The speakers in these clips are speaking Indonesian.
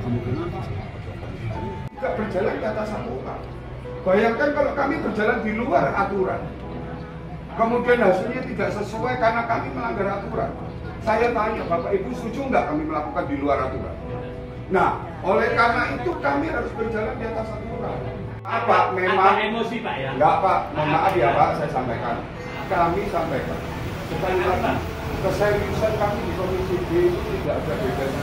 kemungkinan tidak berjalan di atas aturan. Bayangkan kalau kami berjalan di luar aturan, kemudian hasilnya tidak sesuai karena kami melanggar aturan. Saya tanya, Bapak Ibu setuju nggak kami melakukan di luar aturan? Nah, oleh karena itu kami harus berjalan di atas aturan. Apa memang emosi Pak ya? Enggak Pak, mohon maaf ya Pak, saya sampaikan. Kami sampaikan. Sekali lagi, keseriusan kami di Komisi B itu tidak ada bedanya.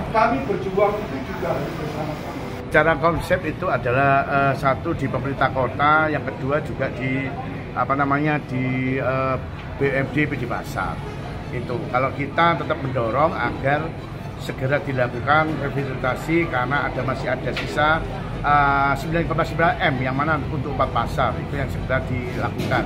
Kami berjuang itu juga harus bersama-sama. Cara konsep itu adalah satu di pemerintah kota, yang kedua juga di di BMD PD Pasar. Itu kalau kita tetap mendorong agar segera dilakukan revitalisasi karena masih ada sisa 9,9 M yang mana untuk 4 pasar itu yang segera dilakukan.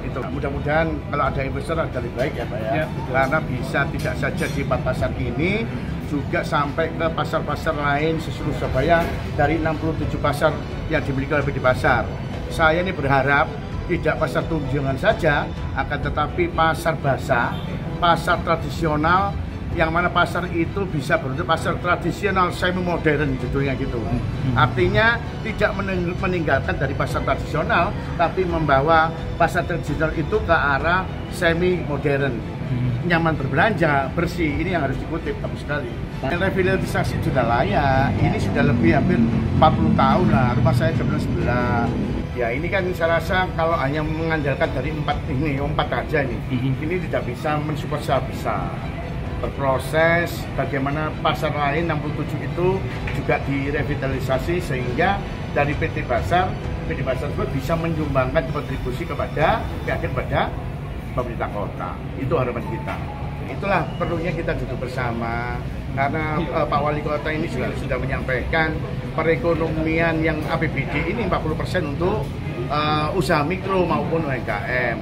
Itu mudah-mudahan kalau ada investor ada lebih baik ya Pak ya, karena bisa tidak saja di 4 pasar ini juga sampai ke pasar-pasar lain seluruh Surabaya dari 67 pasar yang dimiliki oleh PD Pasar. Saya ini berharap tidak pasar tunjungan saja, akan tetapi pasar basah, pasar tradisional, yang mana pasar itu bisa berbentuk pasar tradisional semi modern judulnya gitu. Artinya tidak meninggalkan dari pasar tradisional, tapi membawa pasar tradisional itu ke arah semi modern, nyaman berbelanja, bersih. Ini yang harus dikutip, bagus sekali. Dan revitalisasi sudah layak, ini sudah lebih hampir 40 tahun lah, rumah saya jam sebelah. Ya ini kan saya rasa kalau hanya mengandalkan dari 4 aja ini tidak bisa mensupport secara besar. Berproses bagaimana pasar lain 67 itu juga direvitalisasi sehingga dari PD Pasar tersebut bisa menyumbangkan kontribusi kepada pemerintah kota. Itu harapan kita. Itulah perlunya kita duduk bersama karena Pak Wali Kota ini juga sudah menyampaikan perekonomian yang APBD ini 40% untuk usaha mikro maupun UMKM.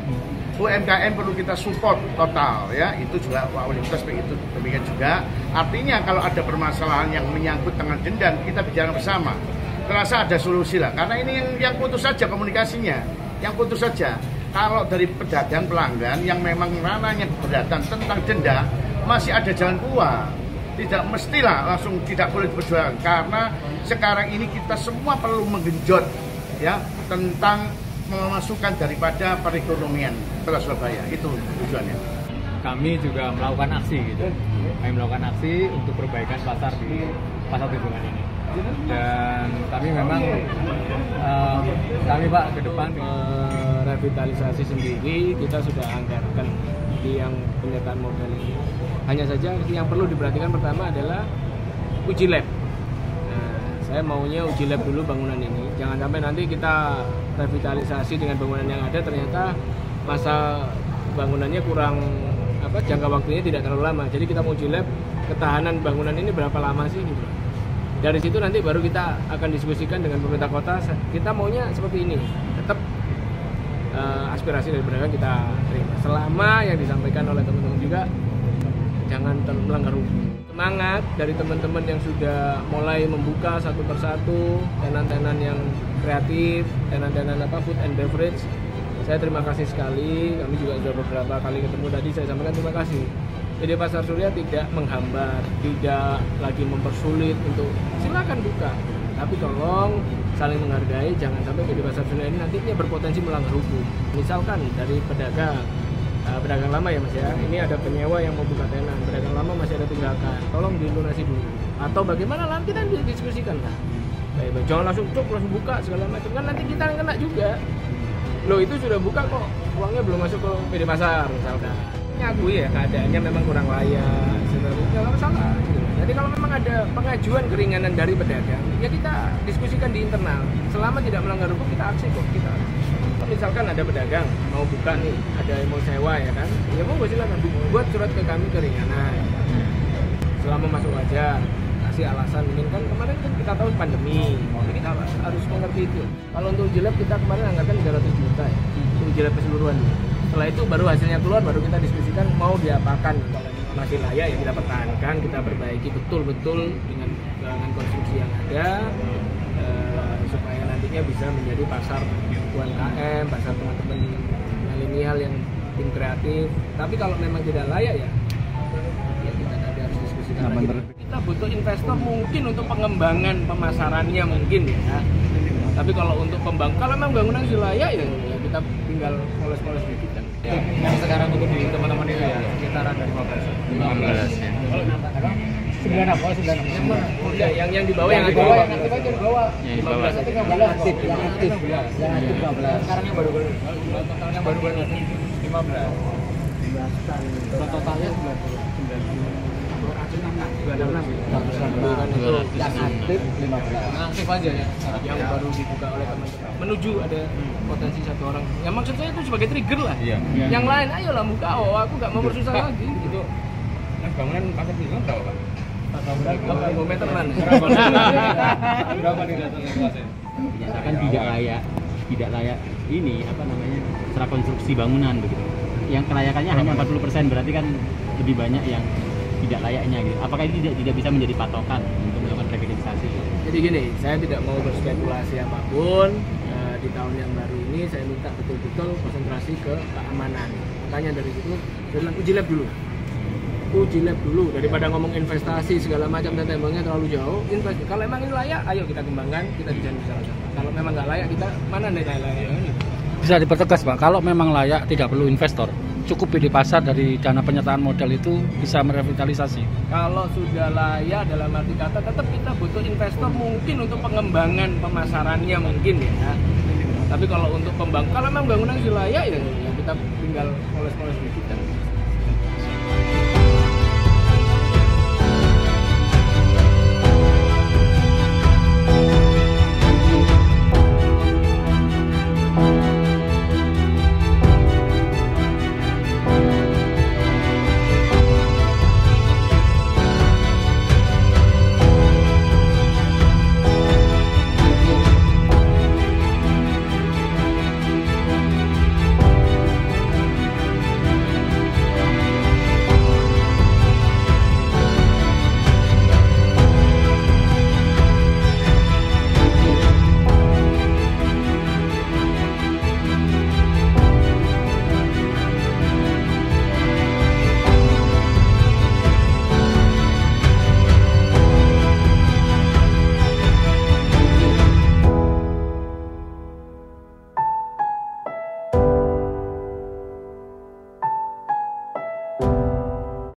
UMKM perlu kita support total ya, itu juga Pak Wali Kota seperti itu. Demikian juga artinya kalau ada permasalahan yang menyangkut dengan denda kita bicara bersama. Terasa ada solusi lah, karena ini yang putus saja komunikasinya, yang putus saja. Kalau dari pedagang pelanggan yang memang ranahnya keberatan tentang denda masih ada jalan keluar. Tidak mestilah langsung tidak boleh diperjuangkan karena sekarang ini kita semua perlu menggenjot ya tentang memasukkan daripada perekonomian Kota Surabaya. Itu tujuannya. Kami juga melakukan aksi gitu. Kami melakukan aksi untuk perbaikan pasar di pasar Tunjungan ini. Dan kami memang kami Pak ke depan revitalisasi sendiri kita sudah anggarkan di yang penyertaan modal ini. Hanya saja yang perlu diperhatikan pertama adalah uji lab. Nah, saya maunya uji lab dulu bangunan ini. Jangan sampai nanti kita revitalisasi dengan bangunan yang ada ternyata masa bangunannya kurang jangka waktunya tidak terlalu lama. Jadi kita mau uji lab ketahanan bangunan ini berapa lama sih gitu. Dari situ nanti baru kita akan diskusikan dengan pemerintah kota. Kita maunya seperti ini. Tetap aspirasi dari pedagang kita terima. Selama yang disampaikan oleh teman-teman juga jangan melanggar hukum. Semangat dari teman-teman yang sudah mulai membuka satu persatu tenan-tenan yang kreatif, tenan-tenan food and beverage. Saya terima kasih sekali. Kami juga sudah beberapa kali ketemu tadi. Saya sampaikan terima kasih. PD Pasar Surya tidak menghambat, tidak lagi mempersulit untuk silakan buka. Tapi tolong saling menghargai, jangan sampai PD Pasar Surya ini nantinya berpotensi melanggar hukum. Misalkan dari pedagang lama ya Mas ya, ini ada penyewa yang mau buka tenan, pedagang lama masih ada tunggakan, tolong dilunasi dulu. Atau bagaimana nanti kita didiskusikan kan? Baik, jangan langsung buka segala macam kan nanti kita kena juga. Loh itu sudah buka kok, uangnya belum masuk ke PD Pasar misalkan. Nyakui ya keadaannya memang kurang layak, sebenarnya nggak masalah. Gitu. Jadi kalau memang ada pengajuan keringanan dari pedagang, ya kita diskusikan di internal. Selama tidak melanggar hukum kita aksi kok kita. Misalkan ada pedagang mau buka nih, ada yang mau sewa ya kan, ya mau silakan buat surat ke kami keringanan. Selama masuk wajar, kasih alasan ini kan kemarin kan kita tahu pandemi, jadi kita harus mengerti itu. Kalau untuk uji lab kita kemarin anggarkan 300 juta ya, uji lab keseluruhan. Setelah itu baru hasilnya keluar, baru kita diskusikan mau diapakan. Kalau masih layak ya kita pertahankan, kita perbaiki betul-betul dengan konstruksi yang ada supaya nantinya bisa menjadi pasar UMKM, pasar teman-teman milenial yang tim kreatif. Tapi kalau memang tidak layak ya kita nanti harus diskusikan lagi. Kita butuh investor mungkin untuk pengembangan pemasarannya mungkin ya. Tapi kalau untuk kalau memang bangunan masih layak ya kita tinggal poles-poles dikit kan. Yang sekarang untuk di teman-teman itu ya sekitaran 15 ya. 96 yang di bawah yang di bawah. Yang di bawah 15. Yang aktif 15. Sekarang yang baru totalnya baru 15. Totalnya 96 yang aktif 15. Aktif aja ya. Yang baru dibuka oleh teman-teman. Menuju ada potensi 1 orang. Ya maksud saya itu sebagai trigger lah. Iya. Yang lain ayolah buka, aku nggak mau bersusah lagi gitu. Bangunan pasar Pinggang berapa, Pak? Berapa meteran? Berapa di atas kelasnya? Dinyatakan tidak layak ini apa namanya secara konstruksi bangunan begitu. Yang kelayakannya hanya 40%, berarti kan lebih banyak yang tidak layaknya gitu. Apakah ini tidak bisa menjadi patokan untuk melakukan revitalisasi? Jadi gini, saya tidak mau berspekulasi apapun. Di tahun yang baru ini saya minta betul-betul konsentrasi ke keamanan. Makanya dari situ saya bilang uji lab dulu daripada ngomong investasi segala macam dan tembaknya terlalu jauh. Kalau emang ini layak, ayo kita kembangkan, kita desain bersama-sama. Kalau memang nggak layak, kita mana nih layak? Bisa dipertegas Pak, kalau memang layak tidak perlu investor, cukup di pasar dari dana penyertaan modal itu bisa merevitalisasi. Kalau sudah layak dalam arti kata tetap kita butuh investor mungkin untuk pengembangan pemasarannya mungkin ya. Tapi kalau untuk kalau memang bangunan masih layak ya kita tinggal poles-poles dikit kan.